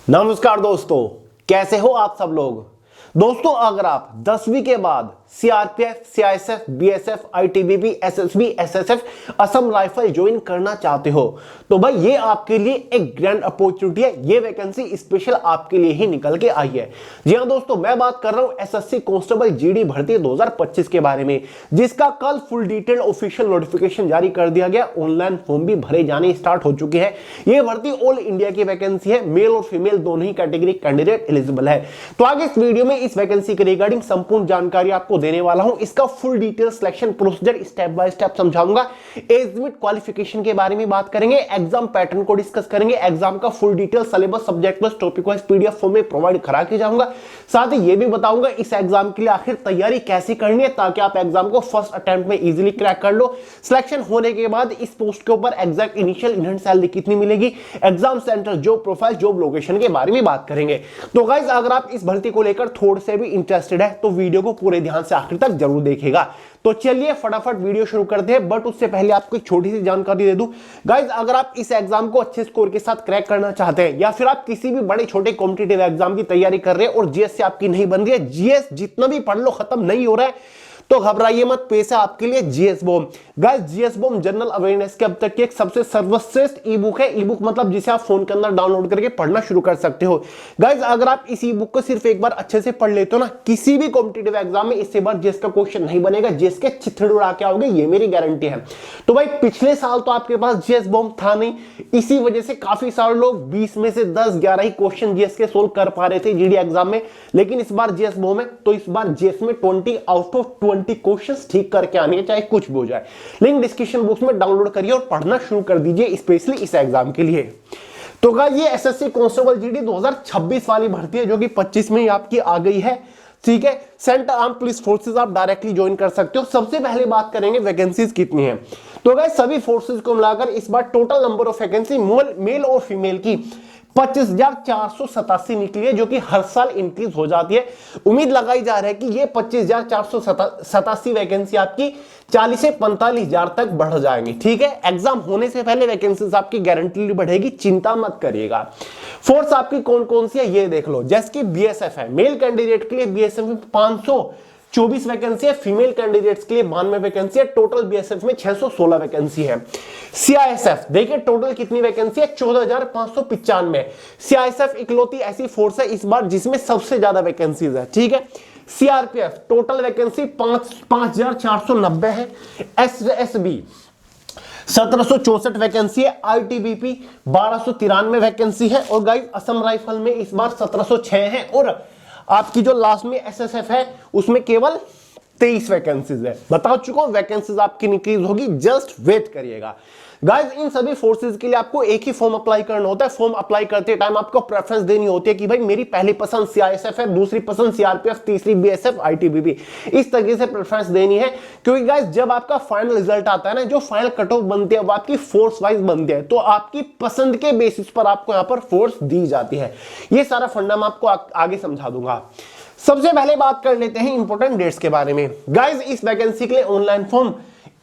नमस्कार दोस्तों, कैसे हो आप सब लोग। दोस्तों, अगर आप 10वीं के बाद CRPF, CISF, BSF, ITBP, SSB, SSF, Assam rifle join करना चाहते हो तो भाई ये आपके लिए एक ग्रैंड अपॉर्चुनिटी है। ये वैकेंसी स्पेशल आपके लिए ही निकल के आई है। जी हां दोस्तों, मैं बात कर रहा हूं एसएससी कांस्टेबल जीडी भर्ती 2025 के बारे में, जिसका कल फुल डिटेल ऑफिशियल नोटिफिकेशन जारी कर दिया गया। ऑनलाइन फॉर्म भी भरे जाने स्टार्ट हो चुके हैं। ये भर्ती ऑल इंडिया की वैकेंसी है। मेल और फीमेल दोनों ही कैटेगरी कैंडिडेट एलिजिबल है। तो आगे इस वीडियो में इस वैकेंसी के रिगार्डिंग संपूर्ण जानकारी आपको देने वाला हूं। इसका full detail selection procedure step by step समझाऊंगा। एज लिमिट, क्वालिफिकेशन के बारे में बात करेंगे। एग्जाम पैटर्न को डिस्कस करेंगे। एग्जाम का full detail syllabus, subject wise, topic wise PDF form में प्रोवाइड करा के जाऊंगा। साथ ही ये भी बताऊंगा इस एग्जाम के लिए आखिर तैयारी कैसे करनी है ताकि आप एग्जाम को फर्स्ट अटेम्प्ट में इजीली क्रैक कर लो। सिलेक्शन होने के बाद इस पोस्ट के ऊपर exact initial in hand salary कितनी मिलेगी, exam centre, job profile, job location के बारे में बात करेंगे। तो गाइस, अगर आप इस भर्ती को लेकर थोड़े से भी इंटरेस्टेड है तो वीडियो को पूरे ध्यान से आखिर तक जरूर देखिएगा। तो चलिए फटाफट वीडियो शुरू करते हैं। बट उससे पहले आपको एक छोटी सी जानकारी दे दूं गाइस, अगर आप इस एग्जाम को अच्छे स्कोर के साथ क्रैक करना चाहते हैं या फिर आप किसी भी बड़े छोटे कॉम्पिटिटिव एग्जाम की तैयारी कर रहे हैं और जीएस से आपकी नहीं बन रही है, जीएस जितना भी पढ़ लो खत्म नहीं हो रहा है, तो घबराइए मत, पेश है आपके लिए GS bomb. Guys, GS bomb general awareness के अब तक की एक सबसे सर्वश्रेष्ठ ई बुक है। ई बुक मतलब जिसे आप फोन के अंदर डाउनलोड करके पढ़ना शुरू कर सकते हो। गाइस, अगर आप इस ई बुक को सिर्फ एक बार अच्छे से पढ़ लेते हो ना, किसी भी कॉम्पिटिटिव एग्जाम में इससे बार जीएस का क्वेश्चन नहीं बनेगा। जीएस के चित्थड़े उड़ा के आओगे, ये मेरी गारंटी है। तो भाई, पिछले साल तो आपके पास जीएस बॉम्ब था नहीं, इसी वजह से काफी सारे लोग 20 में से 10-11 ही क्वेश्चन जीएस के सोल्व कर पा रहे थे जीडी एग्जाम में। लेकिन इस बार जीएस बॉम्ब है तो इस बार जीएस में 20 आउट ऑफ 20 क्वेश्चंस ठीक करके आने हैं, चाहे कुछ भी हो जाए। लिंक डिस्क्रिप्शन बॉक्स में डाउनलोड करिए और पढ़ना शुरू कर दीजिए स्पेशली इस एग्जाम के लिए। तो गाइस, ये एसएससी कांस्टेबल जीडी 2026 वाली भर्ती है जो कि 25 में ही आपकी आ गई है। ठीक है, सेंट्रल आर्म पुलिस फोर्सेस आप डायरेक्टली ज्वाइन कर सकते हो। सबसे पहले बात करेंगे वैकेंसीज कितनी है। तो गाइस, सभी फोर्सेस को मिलाकर इस बार total number of vacancy male और फीमेल की 25,487 निकली है, जो कि हर साल इंक्रीज हो जाती है। उम्मीद लगाई जा रही है कि ये 25,487 वैकेंसी आपकी 40 से 45,000 तक बढ़ जाएंगी। ठीक है, एग्जाम होने से पहले वैकेंसीज आपकी गारंटी बढ़ेगी, चिंता मत करिएगा। फोर्स आपकी कौन कौन सी है ये देख लो। जैसे कि बीएसएफ है, मेल कैंडिडेट के लिए बीएसएफ में 524 वैकेंसी है, फीमेल कैंडिडेट्स के लिए 92 वैकेंसी है। टोटल बीएसएफ में 616 वैकेंसी है। सीआईएसएफ देखिए टोटल कितनी वैकेंसी है, 14,595। सीआईएसएफ इकलौती ऐसी फोर्स है इस बार जिसमें सबसे ज्यादा वैकेंसीज है। ठीक है, सीआरपीएफ टोटल वैकेंसी 5,490 है। एसएसबी 1764 वैकेंसी है। आईटीबीपी 1293 वैकेंसी है। और गाइस, असम राइफल में इस बार 1706 है। और आपकी जो लास्ट में एसएसएफ है उसमें केवल 23 वैकेंसीज है। बता चुका हूं वैकेंसीज आपकी इंक्रीज होगी, जस्ट वेट करिएगा। गाइस, इन सभी फोर्सेज के लिए आपको एक ही फॉर्म अप्लाई करना होता है। फॉर्म अप्लाई करते टाइम आपको प्रेफरेंस देनी होती है कि भाई मेरी पहली पसंद सीआईएसएफ है, दूसरी पसंद सीआरपीएफ, तीसरी बीएसएफ, आईटीबीपी। इस तरीके से प्रेफरेंस देनी है, क्योंकि गाइस जब आपका फाइनल रिजल्ट आता है ना, जो फाइनल कट ऑफ बनती है वो आपकी फोर्स वाइज बनती है, तो आपकी पसंद के बेसिस पर आपको यहां पर फोर्स दी जाती है। ये सारा फंडा मैं आपको आगे समझा दूंगा। सबसे पहले बात कर लेते हैं इंपॉर्टेंट डेट्स के बारे में। गाइस, इस वैकेंसी के लिए ऑनलाइन फॉर्म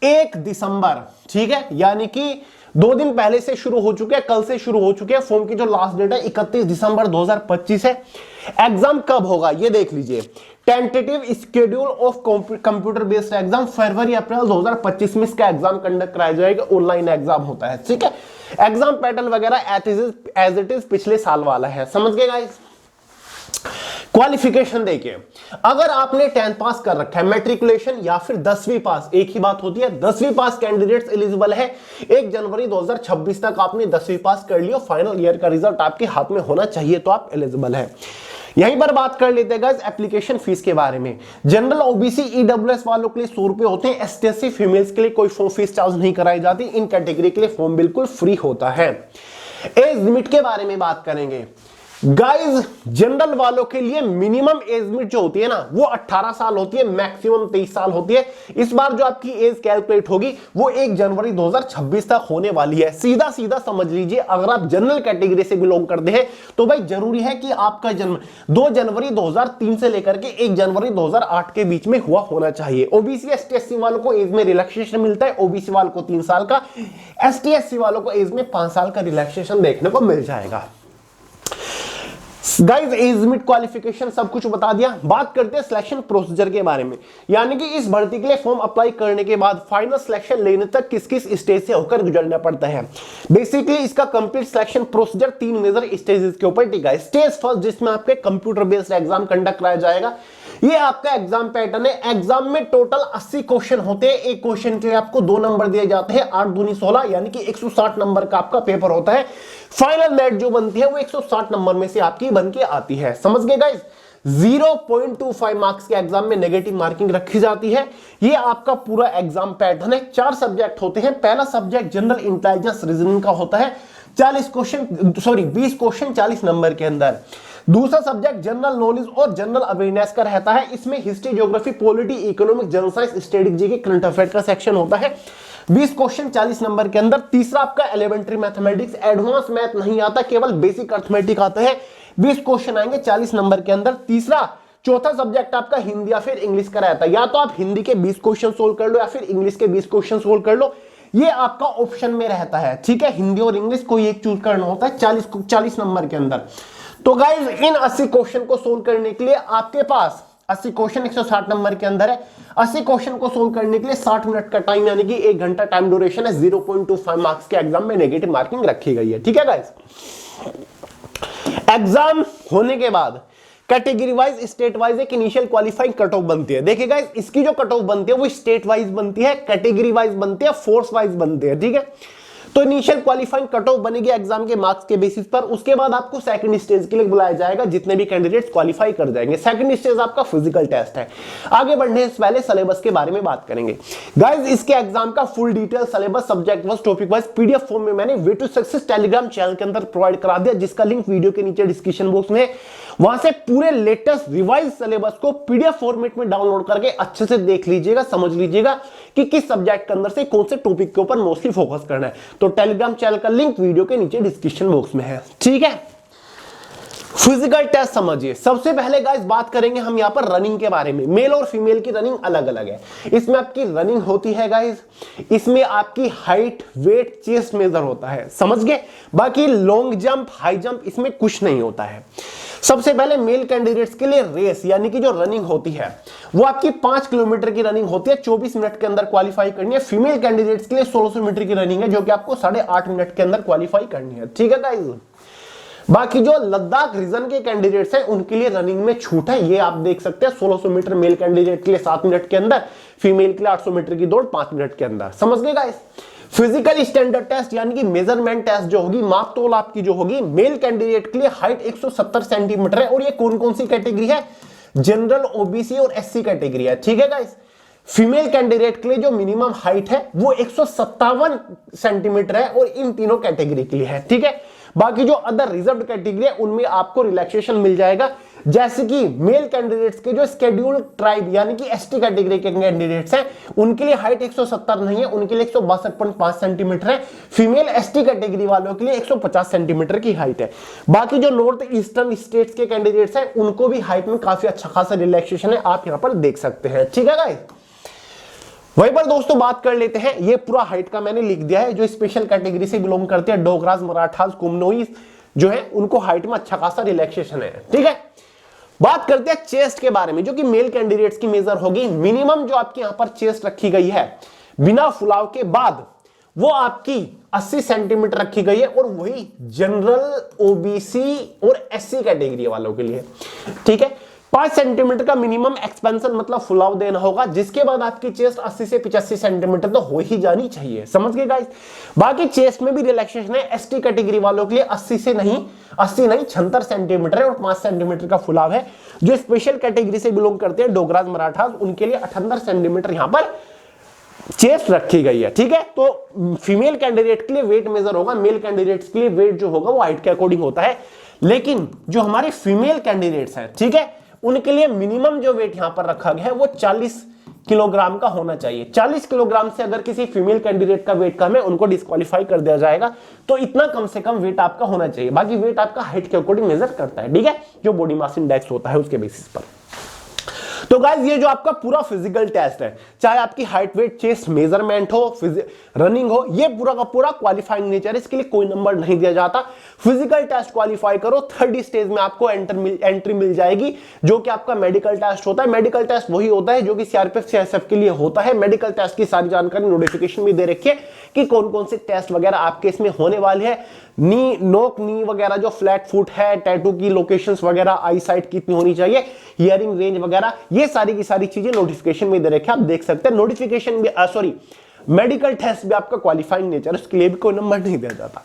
1 दिसंबर, ठीक है, यानी कि 2 दिन पहले से शुरू हो चुके हैं, कल से शुरू हो चुके हैं। फॉर्म की जो लास्ट डेट है 31 दिसंबर 2025 है। एग्जाम कब होगा ये देख लीजिए। Tentative schedule of computer based exam फरवरी अप्रैल 2025 में इसका एग्जाम कंडक्ट कराया जाएगा। ऑनलाइन एग्जाम होता है। ठीक है, एग्जाम पैटर्न वगैरह एज इट इज पिछले साल वाला है, समझ गए गाइस। क्वालिफिकेशन देखिए, अगर आपने 10th पास कर रखा है, मैट्रिकुलेशन या फिर 10वीं पास, एक ही बात होती है, 10वीं पास कैंडिडेट्स एलिजिबल है। 1 जनवरी 2026 तक आपने 10वीं पास कर लियो, फाइनल ईयर का रिजल्ट आपके हाथ में होना चाहिए तो आप एलिजिबल है। यहीं पर बात कर लेते हैं गाइस एप्लीकेशन फीस के बारे में। जनरल, ओबीसी, ईडब्ल्यूएस वालों के लिए 100 रुपए होते हैं। एसटी फीमेल्स के लिए कोई फीस चार्ज नहीं कराई जाती। इन कैटेगरी के लिए फॉर्म बिल्कुल फ्री होता है। एज लिमिट के बारे में बात करेंगे। गाइस, जनरल वालों के लिए मिनिमम एज लिमिट जो होती है ना वो 18 साल होती है, मैक्सिमम 23 साल होती है। इस बार जो आपकी एज कैलकुलेट होगी वो 1 जनवरी 2026 तक होने वाली है। सीधा सीधा समझ लीजिए, अगर आप जनरल कैटेगरी से बिलोंग करते हैं तो भाई जरूरी है कि आपका जन्म 2 जनवरी 2003 से लेकर के 1 जनवरी 2008 के बीच में हुआ होना चाहिए। ओबीसी एसटी एससी वालों को एज में रिलैक्सेशन मिलता है। ओबीसी वालों को 3 साल का, एसटी एससी वालों को एज में 5 साल का रिलैक्सेशन देखने को मिल जाएगा। गाइस एज लिमिट, क्वालिफिकेशन सब कुछ बता दिया। बात करते हैं सिलेक्शन प्रोसीजर के बारे में, यानी कि इस भर्ती के लिए फॉर्म अप्लाई करने के बाद फाइनल सिलेक्शन लेने तक किस किस स्टेज से होकर गुजरना पड़ता है। बेसिकली इसका complete selection procedure 3 major stages के ऊपर टिका है। स्टेज फर्स्ट, जिसमें आपके कंप्यूटर बेस्ड एग्जाम कंडक्ट कराया जाएगा। ये आपका एग्जाम पैटर्न है। एग्जाम में टोटल 80 क्वेश्चन होते हैं। एक क्वेश्चन के लिए आपको 2 नंबर दिए जाते हैं। 8 दूनी 16, यानी कि 160 नंबर का आपका पेपर होता है। फाइनल मेरिट जो बनती है वो 160 नंबर में से आपकी बन के आती है। समझ गए गाइस? 0.25 मार्क्स के एग्जाम में नेगेटिव मार्किंग रखी जाती है। ये आपका पूरा एग्जाम पैटर्न है। 4 सब्जेक्ट होते हैं। पहला सब्जेक्ट जनरल इंटेलिजेंस रीजनिंग का होता है, 20 क्वेश्चन 40 नंबर के अंदर। दूसरा सब्जेक्ट जनरल नॉलेज और जनरल अवेयरनेस का रहता है। इसमें history, geography, polity, economic, general science, statistics के करंट अफेयर का सेक्शन होता है, 20 क्वेश्चन 40 नंबर के अंदर। तीसरा आपका एलिमेंट्री मैथमेटिक्स, एडवांस मैथ नहीं आता, केवल बेसिक अर्थमेटिक आता है। 20 क्वेश्चन आएंगे 40 नंबर के अंदर। चौथा सब्जेक्ट आपका हिंदी या फिर इंग्लिश का रहता है। या तो आप हिंदी के 20 क्वेश्चन सोल्व कर लो या फिर इंग्लिश के 20 क्वेश्चन सोल्व कर लो। ये आपका ऑप्शन में रहता है। ठीक है, हिंदी और इंग्लिश कोई एक चूज करना होता है 40 नंबर के अंदर। तो गाइस इन 80 क्वेश्चन को सोल्व करने के लिए आपके पास 80 क्वेश्चन 160 नंबर के अंदर है। 80 क्वेश्चन को सोल्व करने के लिए 60 मिनट का टाइम, यानी कि 1 घंटा टाइम ड्यूरेशन है। 0.25 मार्क्स के एग्जाम में नेगेटिव मार्किंग रखी गई है। ठीक है गाइस, एग्जाम होने के बाद कैटेगरी वाइज, स्टेट वाइज एक इनिशियल क्वालिफाइंग कट ऑफ बनती है। देखिए गाइस, इसकी जो कट ऑफ बनती है वो स्टेट वाइज बनती है, कैटेगरी वाइज बनती है, फोर्स वाइज बनती है। ठीक है, तो इनिशियल क्वालिफाइंग कट ऑफ बनेगी एग्जाम के मार्क्स के बेसिस पर। उसके बाद आपको सेकंड स्टेज के लिए बुलाया जाएगा, जितने भी कैंडिडेट्स क्वालिफाई कर जाएंगे। सेकंड स्टेज आपका फिजिकल टेस्ट है। आगे बढ़ने से पहले सिलेबस के बारे में बात करेंगे। गाइस इसके एग्जाम का full detail syllabus, subject wise, topic wise PDF form में मैंने way to success telegram channel के अंदर प्रोवाइड करा दिया, जिसका लिंक वीडियो के नीचे डिस्क्रिप्शन बॉक्स में। वहां से पूरे लेटेस्ट रिवाइज सिलेबस को पीडीएफ फॉर्मेट में डाउनलोड करके अच्छे से देख लीजिएगा, समझ लीजिएगा कि किस सब्जेक्ट के अंदर से कौन से टॉपिक के ऊपर मोस्टली फोकस करना है। तो टेलीग्राम चैनल का लिंक वीडियो के नीचे डिस्क्रिप्शन बॉक्स में है। ठीक है, फिजिकल टेस्ट समझिए। सबसे पहले गाइस बात करेंगे हम यहां पर रनिंग के बारे में। मेल और फीमेल की रनिंग अलग अलग है। इसमें आपकी रनिंग होती है गाइस, इसमें आपकी हाइट, वेट, चेस्ट मेजर होता है, समझ गए। बाकी लॉन्ग जंप, हाई जंप इसमें कुछ नहीं होता है। सबसे पहले मेल कैंडिडेट्स के लिए रेस, यानी कि जो रनिंग होती है वो आपकी 5 किलोमीटर की रनिंग होती है, 24 मिनट के अंदर क्वालिफाई करनी है। फीमेल कैंडिडेट्स के लिए 1600 मीटर की रनिंग है, जो कि आपको 8.5 मिनट के अंदर क्वालिफाई करनी है। ठीक है गाइस, बाकी जो लद्दाख रीजन के कैंडिडेट्स हैं उनके लिए रनिंग में छूट है। ये आप देख सकते हैं, 1600 मीटर मेल कैंडिडेट के लिए 7 मिनट के अंदर, फीमेल के लिए 800 मीटर की दौड़ 5 मिनट के अंदर। समझ गए गाइस। फिजिकल स्टैंडर्ड टेस्ट यानी कि मेजरमेंट टेस्ट जो होगी, माप तोल आपकी जो होगी, मेल कैंडिडेट के लिए हाइट 170 सेंटीमीटर है। और ये कौन कौन सी कैटेगरी है? जनरल, ओबीसी और एससी कैटेगरी है। ठीक है गाइस। फीमेल कैंडिडेट के लिए जो मिनिमम हाइट है वो 157 सेंटीमीटर है और इन तीनों कैटेगरी के लिए है। ठीक है, बाकी जो अदर रिजर्व्ड कैटेगरी है उनमें आपको रिलैक्सेशन मिल जाएगा। जैसे कि मेल कैंडिडेट्स के जो शेड्यूल्ड ट्राइब यानी कि एसटी कैटेगरी के कैंडिडेट्स हैं उनके लिए हाइट 170 नहीं है, उनके लिए 162.5 सेंटीमीटर है। फीमेल एसटी कैटेगरी वालों के लिए 150 सेंटीमीटर की हाइट है। बाकी जो नॉर्थ ईस्टर्न स्टेट्स के कैंडिडेट्स हैं उनको भी हाइट में काफी अच्छा खासा रिलैक्सेशन है, आप यहां पर देख सकते हैं। ठीक है गाइस, वहीं पर दोस्तों बात कर लेते हैं, ये पूरा हाइट का मैंने लिख दिया है। जो स्पेशल कैटेगरी से बिलोंग करते हैं, डोगराज, मराठास, कुमनोईज जो है उनको हाइट में अच्छा खासा रिलैक्सेशन है। ठीक है, बात करते हैं चेस्ट के बारे में, जो कि मेल कैंडिडेट्स की मेजर होगी। मिनिमम जो आपकी यहां पर चेस्ट रखी गई है बिना फुलाव के बाद वो आपकी 80 सेंटीमीटर रखी गई है, और वही जनरल, ओबीसी और एससी कैटेगरी वालों के लिए। ठीक है, 5 सेंटीमीटर का मिनिमम एक्सपेंशन मतलब फुलाव देना होगा, जिसके बाद आपकी चेस्ट 80 से 85 सेंटीमीटर तो हो ही जानी चाहिए। समझ गए गाइस। बाकी चेस्ट में भी रिलैक्सेशन है। एसटी कैटेगरी वालों के लिए 80 नहीं 76 सेंटीमीटर है और 5 सेंटीमीटर का फुलाव है। जो स्पेशल कैटेगरी से बिलोंग करते हैं, डोगराज, मराठास, उनके लिए 78 सेंटीमीटर यहां पर चेस्ट रखी गई है। ठीक है, तो फीमेल कैंडिडेट के लिए वेट मेजर होगा, मेल कैंडिडेट्स के लिए वेट जो होगा वो हाइट के अकॉर्डिंग होता है। लेकिन जो हमारे फीमेल कैंडिडेट्स हैं, ठीक है, उनके लिए मिनिमम जो वेट यहां पर रखा गया है वो 40 किलोग्राम का होना चाहिए। 40 किलोग्राम से अगर किसी फीमेल कैंडिडेट का वेट कम है उनको डिस्क्वालीफाई कर दिया जाएगा। तो इतना कम से कम वेट आपका होना चाहिए। बाकी वेट आपका हाइट के अकॉर्डिंग मेजर करता है। ठीक है, जो बॉडी मास इंडेक्स होता है उसके बेसिस पर। तो गाइस ये जो आपका पूरा फिजिकल टेस्ट है, चाहे आपकी हाइट वेट चेस्ट मेजरमेंट हो, रनिंग हो, ये पूरा का पूरा क्वालिफाइंग नेचर है, इसके लिए कोई नंबर नहीं दिया जाता। फिजिकल टेस्ट क्वालिफाई करो, थर्ड स्टेज में आपको एंट्री मिल जाएगी, जो कि आपका मेडिकल टेस्ट होता है। मेडिकल टेस्ट वही होता है जो कि सीआरपीएफ सीआईएसएफ के लिए होता है। मेडिकल टेस्ट की सारी जानकारी नोटिफिकेशन में दे रखी है कि कौन कौन से टेस्ट वगैरह आपके इसमें होने वाले हैं। नी नोक नी वगैरह, जो फ्लैट फुट है, टैटू की लोकेशंस वगैरह, आई साइट कितनी होनी चाहिए, हियरिंग रेंज वगैरह, ये सारी की सारी चीजें नोटिफिकेशन में दे रखे हैं, आप देख सकते हैं। नोटिफिकेशन भी सॉरी मेडिकल टेस्ट भी आपका क्वालिफाइंग नेचर, उसके लिए भी कोई नंबर नहीं दिया जाता।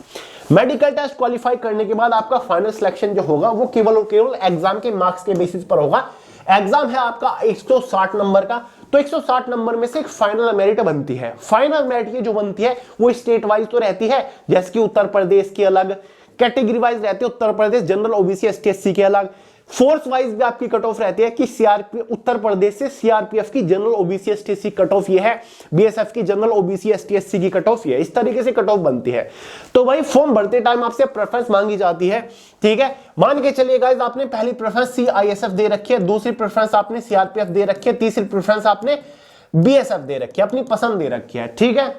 मेडिकल टेस्ट क्वालिफाई करने के बाद आपका फाइनल सिलेक्शन जो होगा वो केवल और केवल एग्जाम के मार्क्स के बेसिस पर होगा। एग्जाम है आपका 160 नंबर का, तो 160 नंबर में से एक फाइनल मेरिट बनती है। फाइनल मेरिट ये जो बनती है वो स्टेट वाइज तो रहती है, जैसे कि उत्तर प्रदेश की अलग, कैटेगरी वाइज रहती है, Uttar Pradesh general OBC ST SC के अलग, फोर्स वाइज भी आपकी कट ऑफ रहती है कि सीआरपीएफ उत्तर प्रदेश से सीआरपीएफ की general OBC ST SC cut off ये है, बीएसएफ की जनरल ओबीसी एसटी एससी की कट ऑफ ये है। इस तरीके से कट ऑफ बनती है। तो भाई फॉर्म भरते टाइम आपसे प्रेफरेंस मांगी जाती है, ठीक है। मान के चलिए गाइस आपने पहली प्रेफरेंस सीआईएसएफ दे रखी है, दूसरी प्रेफरेंस आपने सीआरपीएफ दे रखी है, तीसरी प्रेफरेंस आपने बीएसएफ दे रखी है, अपनी पसंद दे रखी है, ठीक है।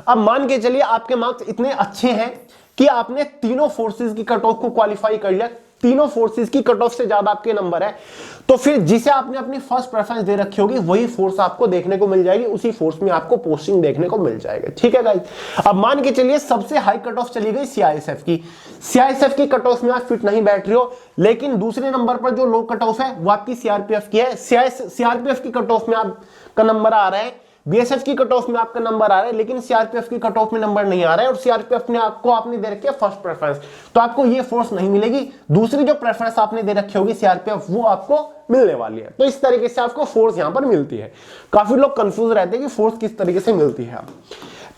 अब मान के चलिए आपके मार्क्स इतने अच्छे हैं कि आपने तीनों फोर्सेस की कट ऑफ को क्वालिफाई कर लिया, तीनों फोर्सेस की कट ऑफ से ज्यादा आपके नंबर है, तो फिर जिसे आपने अपनी फर्स्ट प्रेफरेंस दे रखी होगी वही फोर्स आपको देखने को मिल जाएगी, उसी फोर्स में आपको पोस्टिंग देखने को मिल जाएगी, ठीक है गाइस। अब मान के चलिए सबसे हाई कट ऑफ चली गई सीआईएसएफ की, सीआईएसएफ की कट ऑफ में आप फिट नहीं बैठ रहे हो, लेकिन दूसरे नंबर पर जो लो कट ऑफ है वो आपकी सीआरपीएफ की है। सीआरपीएफ की कट ऑफ में आपका नंबर आ रहा है, बीएसएफ की कट ऑफ में आपका नंबर आ रहा है, लेकिन सीआरपीएफ की कट ऑफ में नंबर नहीं आ रहा है, और सीआरपीएफ ने आपको आपने दे रखी है फर्स्ट प्रेफरेंस, तो आपको ये फोर्स नहीं मिलेगी। दूसरी जो प्रेफरेंस आपने दे रखी होगी सीआरपीएफ वो आपको मिलने वाली है। तो इस तरीके से आपको फोर्स यहां पर मिलती है। काफी लोग कंफ्यूज रहते हैं कि फोर्स किस तरीके से मिलती है।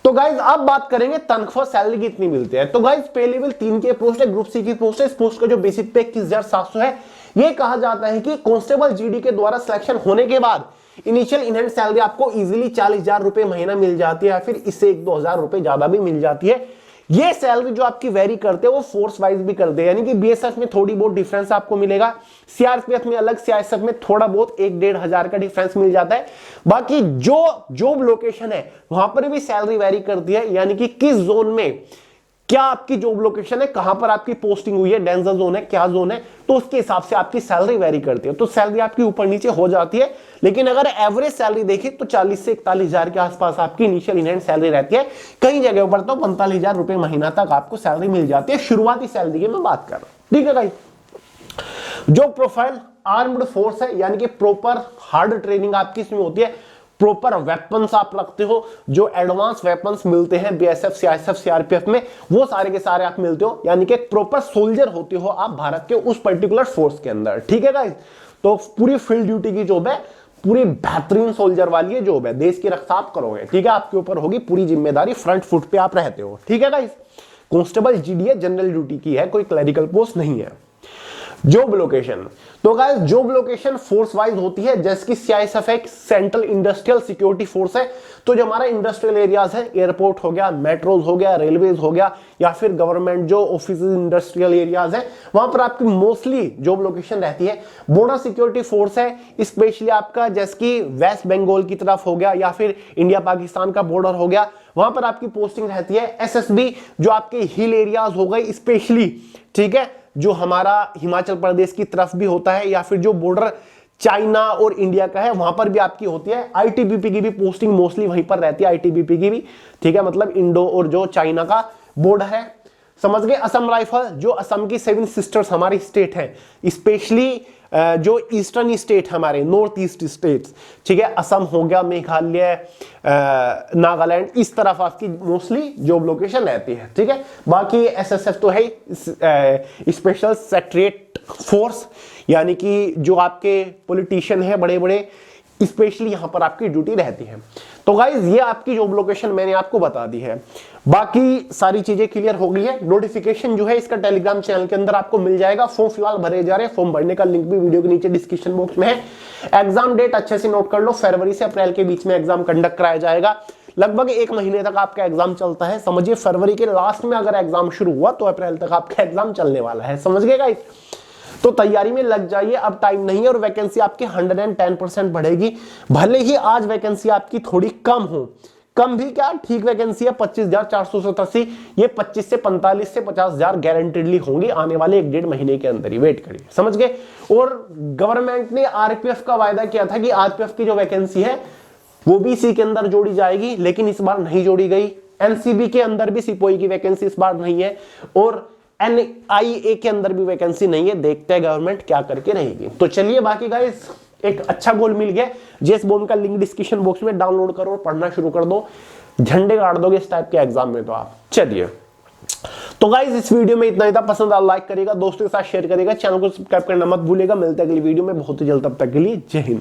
तो गाइज अब बात करेंगे तनख्वाह सैलरी कितनी मिलती है। तो गाइज पे लेवल 3 की पोस्ट है, ग्रुप सी की पोस्ट है, इस पोस्ट का जो बेसिक पे 21,700 है। ये कहा जाता है कि कांस्टेबल जीडी के द्वारा सिलेक्शन होने के बाद इनिशियल इन हैंड सैलरी आपको इजीली 40,000 रुपए महीना मिल जाती है, या फिर इससे 1-2 हजार रुपए ज्यादा भी मिल जाती है। ये सैलरी जो आपकी वेरी करते हैं वो फोर्स वाइज भी करते हैं, यानी कि बीएसएफ में थोड़ी बहुत डिफरेंस आपको मिलेगा, सीआरपीएफ में अलग, सीआईएसएफ में थोड़ा बहुत 1-1.5 हजार का डिफरेंस मिल जाता है। बाकी जो जॉब लोकेशन है वहां पर भी सैलरी वेरी करती है, यानी कि किस जोन में क्या आपकी जॉब लोकेशन है, कहां पर आपकी पोस्टिंग हुई है, डेंजर जोन है, क्या जोन है, तो उसके हिसाब से आपकी सैलरी वेरी करती है। तो सैलरी आपकी ऊपर नीचे हो जाती है, लेकिन अगर एवरेज सैलरी देखें तो 40 से 41 हजार के आसपास आपकी इनिशियल इन हैंड सैलरी रहती है। कई जगह पर तो 45,000 रुपए महीना तक आपको सैलरी मिल जाती है, शुरुआती सैलरी की मैं बात कर रहा हूं, ठीक है गाइस। जो प्रोफाइल आर्म्ड फोर्स है, यानी कि प्रॉपर हार्ड ट्रेनिंग आपकी इसमें होती है, प्रॉपर वेपन्स आप रखते हो, जो एडवांस वेपन्स मिलते हैं बीएसएफ सीआईएसएफ सीआरपीएफ में वो सारे के सारे आप मिलते हो, यानी कि एक प्रॉपर सोल्जर होते हो आप भारत के उस पर्टिकुलर फोर्स के अंदर, ठीक है गाइस। तो पूरी फील्ड ड्यूटी की जॉब है, पूरी बेहतरीन सोल्जर वाली है जॉब है, देश की रक्षा आप करोगे, ठीक है, आपके ऊपर होगी पूरी जिम्मेदारी, फ्रंट फुट पे आप रहते हो, ठीक है गाइस। कांस्टेबल जीडी है, जनरल ड्यूटी की है, कोई क्लरिकल पोस्ट नहीं है। जॉब लोकेशन, तो guys job location force wise होती है, जैसे कि सीआईएसएफ एक सेंट्रल इंडस्ट्रियल सिक्योरिटी फोर्स है, तो जो हमारा इंडस्ट्रियल एरियाज है, एयरपोर्ट हो गया, मेट्रोज हो गया, रेलवेज हो गया, या फिर गवर्नमेंट जो ऑफिस इंडस्ट्रियल एरियाज है, वहां पर आपकी मोस्टली जॉब लोकेशन रहती है। बॉर्डर सिक्योरिटी फोर्स है, स्पेशली आपका जैसे कि वेस्ट बंगाल की तरफ हो गया, या फिर इंडिया पाकिस्तान का बॉर्डर हो गया, वहां पर आपकी पोस्टिंग रहती है। एसएसबी जो आपके हिल एरियाज हो गए स्पेशली, ठीक है, जो हमारा हिमाचल प्रदेश की तरफ भी होता है, या फिर जो बॉर्डर चाइना और इंडिया का है वहां पर भी आपकी होती है। आईटीबीपी की भी पोस्टिंग मोस्टली वहीं पर रहती है, आईटीबीपी की भी, ठीक है, मतलब इंडो और जो चाइना का बॉर्डर है, समझ गए। असम राइफल, जो असम की 7 सिस्टर्स हमारी स्टेट है, स्पेशली जो ईस्टर्न स्टेट हमारे नॉर्थ ईस्ट स्टेट्स, ठीक है, असम हो गया, मेघालय, नागालैंड, इस तरफ आपकी मोस्टली जॉब लोकेशन रहती है, ठीक है। बाकी एसएसएफ तो है स्पेशल सेक्रेटरीट फोर्स, यानी कि जो आपके पॉलिटिशियन है बड़े बड़े, स्पेशली यहां पर आपकी ड्यूटी रहती है। तो गाइज ये आपकी जॉब लोकेशन मैंने आपको बता दी है, बाकी सारी चीजें क्लियर हो गई है। नोटिफिकेशन जो है इसका टेलीग्राम चैनल के अंदर आपको मिल जाएगा। फॉर्म फिलहाल भरे जा रहे हैं, फॉर्म भरने का लिंक भी वीडियो के नीचे डिस्क्रिप्शन बॉक्स में है। एग्जाम डेट अच्छे से नोट कर लो, फरवरी से अप्रैल के बीच में एग्जाम कंडक्ट कराया जाएगा। लगभग 1 महीने तक आपका एग्जाम चलता है, समझिए फरवरी के लास्ट में अगर एग्जाम शुरू हुआ तो अप्रैल तक आपका एग्जाम चलने वाला है, समझ गए गाइस। तो तैयारी में लग जाइए, अब टाइम नहीं है और वैकेंसी आपकी 110% बढ़ेगी। भले ही आज वैकेंसी आपकी थोड़ी कम हो, कम भी क्या ठीक वैकेंसी है 25,487, ये 25 से 45 से 50,000 गारंटेडली होंगी आने वाले 1-1.5 महीने के अंदर ही, वेट करिए, समझ गए। और गवर्नमेंट ने आरपीएफ का वायदा किया था कि आरपीएफ की जो वैकेंसी है वो भी इसी के अंदर जोड़ी जाएगी, लेकिन इस बार नहीं जोड़ी गई। एनसीबी के अंदर भी सिपाही की वैकेंसी इस बार नहीं है और एनआईए के अंदर भी वैकेंसी नहीं है। देखते हैं गवर्नमेंट क्या करके रहेगी। तो चलिए, बाकी गाइस एक अच्छा गोल मिल गया, जेएस बॉन्ड का लिंक डिस्क्रिप्शन बॉक्स में डाउनलोड करो और पढ़ना शुरू कर दो, झंडे गाड़ दोगे इस टाइप के एग्जाम में तो आप। चलिए, तो गाइस इस वीडियो में इतना ही था। पसंद आया लाइक करिएगा, दोस्तों के साथ शेयर करिएगा, चैनल को सब्सक्राइब करना मत भूलिएगा। मिलते हैं अगली वीडियो में बहुत ही जल्द, तब तक के लिए जय हिंद।